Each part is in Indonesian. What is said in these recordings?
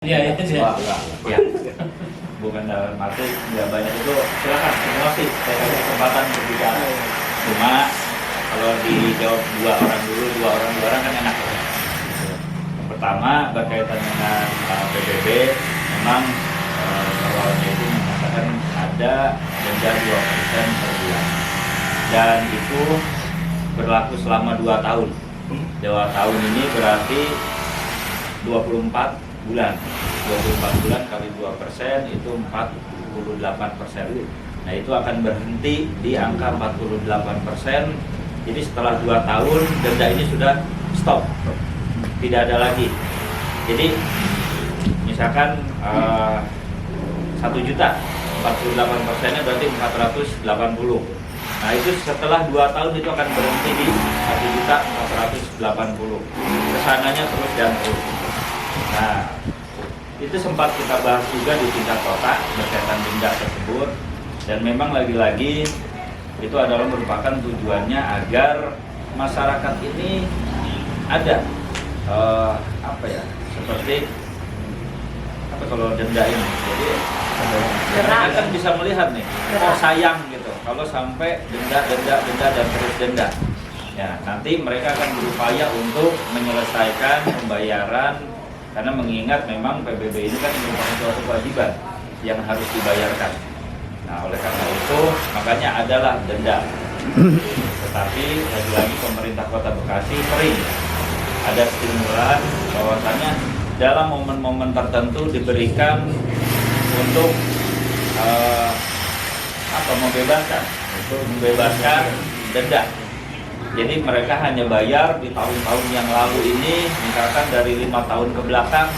Iya, iya. Wah, enggak. Ya. Bukan dalam arti nggak banyak itu, silakan emosi, saya kasih kesempatan berbicara. Cuma kalau dijawab dua orang dulu, dua orang kan enak. Yang pertama berkaitan dengan PBB, memang awalnya itu mengatakan ada denda 2% per bulan, dan itu berlaku selama 2 tahun. 2 tahun ini berarti 24 bulan. 24 bulan kali 2% itu 48%. Nah, itu akan berhenti di angka 48%. Jadi setelah 2 tahun denda ini sudah stop, tidak ada lagi. Jadi misalkan 1 juta, 48%-nya berarti 480. Nah, itu setelah 2 tahun itu akan berhenti di 1.480. Kesananya terus dan terus. Nah, itu sempat kita bahas juga di tingkat kota berkaitan denda tersebut, dan memang lagi-lagi itu adalah merupakan tujuannya agar masyarakat ini ada seperti apa kalau denda ini, jadi mereka kan bisa melihat nih, oh sayang gitu kalau sampai denda dan terus denda. Ya, nanti mereka akan berupaya untuk menyelesaikan pembayaran, karena mengingat memang PBB ini kan merupakan suatu kewajiban yang harus dibayarkan. Nah, oleh karena itu makanya adalah denda. Tetapi lagi-lagi pemerintah Kota Bekasi sering ada stimulan bahwasannya dalam momen-momen tertentu diberikan untuk membebaskan denda. Jadi mereka hanya bayar di tahun-tahun yang lalu ini, misalkan dari 5 tahun ke belakang,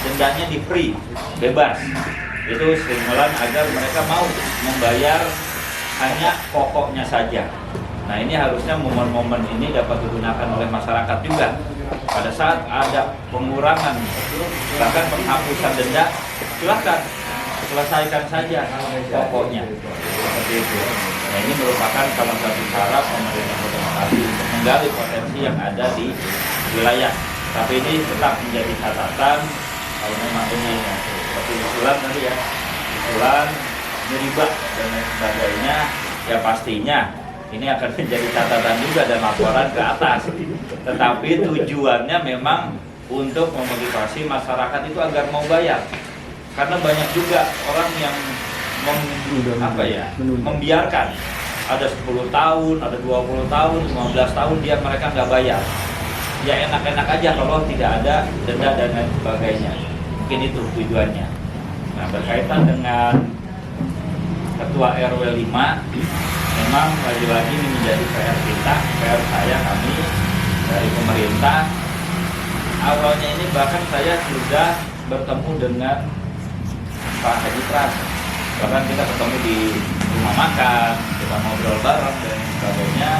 dendanya di free, bebas. Itu stimulan agar mereka mau membayar hanya pokoknya saja. Nah, ini harusnya momen-momen ini dapat digunakan oleh masyarakat juga. Pada saat ada pengurangan, bahkan penghapusan denda, silakan selesaikan saja pokoknya. Seperti itu. Nah, ini merupakan salah satu cara pemerintah Kota Bekasi untuk menggali potensi yang ada di wilayah. Tapi ini tetap menjadi catatan kalau memang ini seperti usulan tadi ya, usulan riba dan lain sebagainya, ya pastinya ini akan menjadi catatan juga dan laporan ke atas. Tetapi tujuannya memang untuk memotivasi masyarakat itu agar mau bayar. Karena banyak juga orang yang membiarkan, ada 10 tahun, ada 20 tahun, 15 tahun mereka nggak bayar. Ya enak-enak aja kalau tidak ada denda dan lain sebagainya. Mungkin itu tujuannya. Nah, berkaitan dengan Ketua RW 5, memang lagi-lagi ini menjadi PR kita, PR kami dari pemerintah. Awalnya ini bahkan saya sudah bertemu dengan Pak Haji Pras. Bahkan kita ketemu di rumah makan, kita ngobrol bareng dan sebagainya.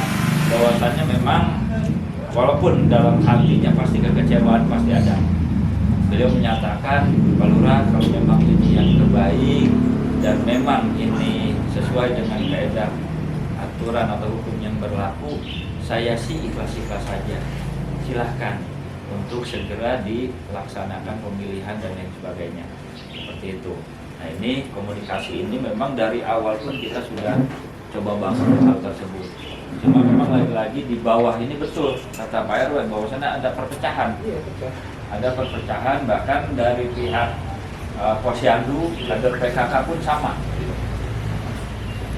Bahwasannya memang walaupun dalam hatinya pasti kekecewaan pasti ada. Beliau menyatakan, Pak Lurah, kalau memang ini yang terbaik dan memang ini sesuai dengan kaidah aturan atau hukum yang berlaku, saya sih ikhlas-ikhlas saja. Silahkan untuk segera dilaksanakan pemilihan dan lain sebagainya. Seperti itu. Nah, ini komunikasi ini memang dari awal pun kita sudah coba bangun hal tersebut. Cuma memang lagi-lagi di bawah ini betul kata Pak RW bahwasannya ada perpecahan. Ada perpecahan, bahkan dari pihak Posyandu, kader PKK pun sama.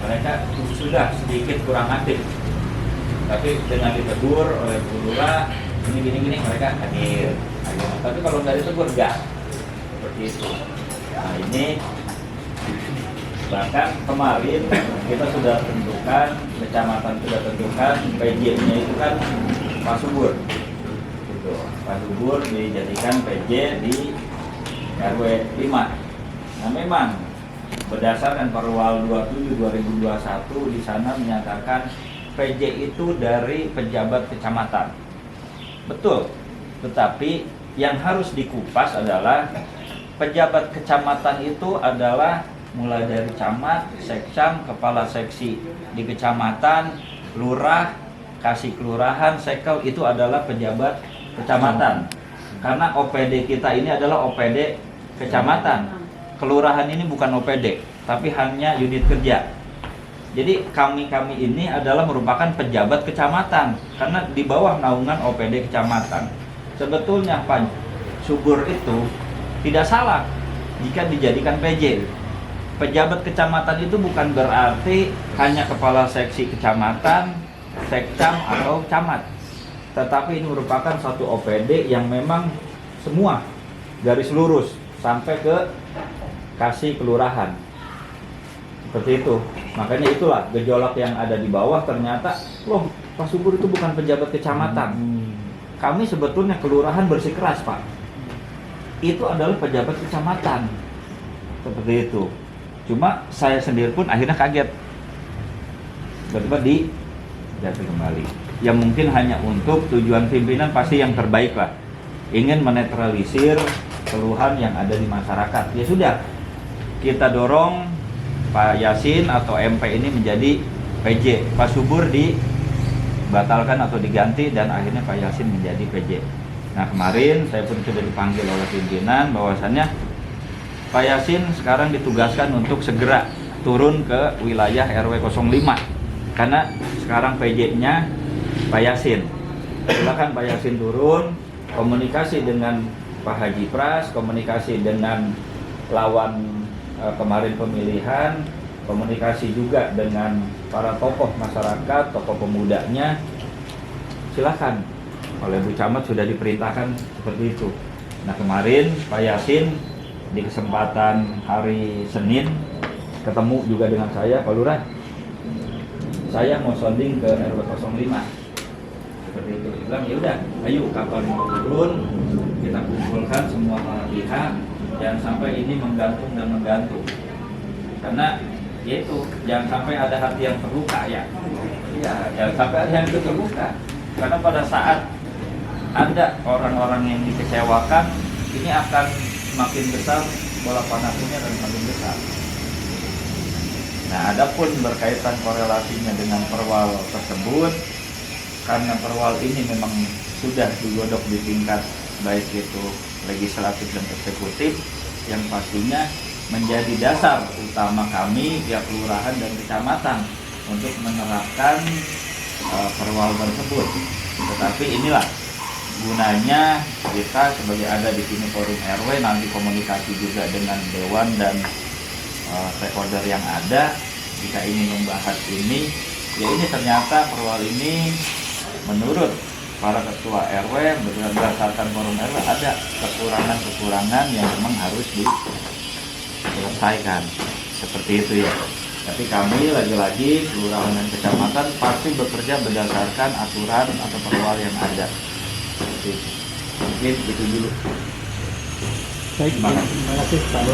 Mereka sudah sedikit kurang aktif. Tapi dengan ditegur oleh Bu Lurah, gini mereka hadir. Tapi kalau nggak ditegur enggak. Seperti itu. Nah, ini bahkan kemarin kita sudah tentukan, kecamatan sudah tentukan PJ-nya itu kan Pak Subur. Gitu. Pak Subur dijadikan PJ di RW 5. Nah, memang berdasarkan Perwal 27 2021 di sana menyatakan PJ itu dari pejabat kecamatan. Betul. Tetapi yang harus dikupas adalah pejabat kecamatan itu adalah mulai dari camat, sekcam, kepala seksi di kecamatan, lurah, kasih kelurahan, sekel itu adalah pejabat kecamatan. Karena OPD kita ini adalah OPD kecamatan. Kelurahan ini bukan OPD, tapi hanya unit kerja. Jadi kami ini adalah merupakan pejabat kecamatan, karena di bawah naungan OPD kecamatan. Sebetulnya Pak Subur itu tidak salah jika dijadikan PJ. Pejabat kecamatan itu bukan berarti hanya kepala seksi kecamatan, sekcam atau camat, tetapi ini merupakan satu OPD yang memang semua garis lurus sampai ke kasih kelurahan. Seperti itu. Makanya itulah gejolak yang ada di bawah, ternyata loh Pak Subur itu bukan pejabat kecamatan. Kami sebetulnya kelurahan bersikeras Pak. Itu adalah pejabat kecamatan. Seperti itu. Cuma saya sendiri pun akhirnya kaget. Tiba-tiba dijatuh kembali. Ya mungkin hanya untuk tujuan pimpinan pasti yang terbaik lah. Ingin menetralisir keluhan yang ada di masyarakat. Ya sudah, kita dorong Pak Yasin atau MP ini menjadi PJ. Pak Subur dibatalkan atau diganti dan akhirnya Pak Yasin menjadi PJ. Nah kemarin saya pun sudah dipanggil oleh pimpinan bahwasannya Pak Yasin sekarang ditugaskan untuk segera turun ke wilayah RW 05 karena sekarang PJ-nya Pak Yasin. Silakan Pak Yasin turun, komunikasi dengan Pak Haji Pras, komunikasi dengan lawan kemarin pemilihan, komunikasi juga dengan para tokoh masyarakat, tokoh pemudanya. Silakan, oleh Bu Camat sudah diperintahkan seperti itu. Nah kemarin Pak Yasin di kesempatan hari Senin ketemu juga dengan saya, Pak Lurah. Saya mau sounding ke RW 05. Seperti itu. Dia bilang ya udah, ayo kapan mau turun, kita kumpulkan semua para pihak. Jangan sampai ini menggantung dan menggantung, karena yaitu jangan sampai ada hati yang terluka ya. Ya, jangan sampai ada yang terluka, karena pada saat ada orang-orang yang dikecewakan, ini akan semakin besar bola panasnya dan semakin besar. Nah, adapun berkaitan korelasinya dengan perwal tersebut, karena perwal ini memang sudah digodok di tingkat baik itu legislatif dan eksekutif, yang pastinya menjadi dasar utama kami pihak kelurahan dan kecamatan untuk menerapkan perwal tersebut. Tetapi inilah gunanya kita sebagai ada di sini forum RW, nanti komunikasi juga dengan dewan dan stakeholder yang ada jika ingin membahas ini. Ya ini ternyata perwal ini menurut para ketua RW berdasarkan forum RW ada kekurangan-kekurangan yang memang harus diselesaikan seperti itu ya. Tapi kami lagi-lagi kelurahan dan kecamatan pasti bekerja berdasarkan aturan atau perwal yang ada. Seperti itu. Mungkin itu dulu. Baik, terima kasih Pak Lurah.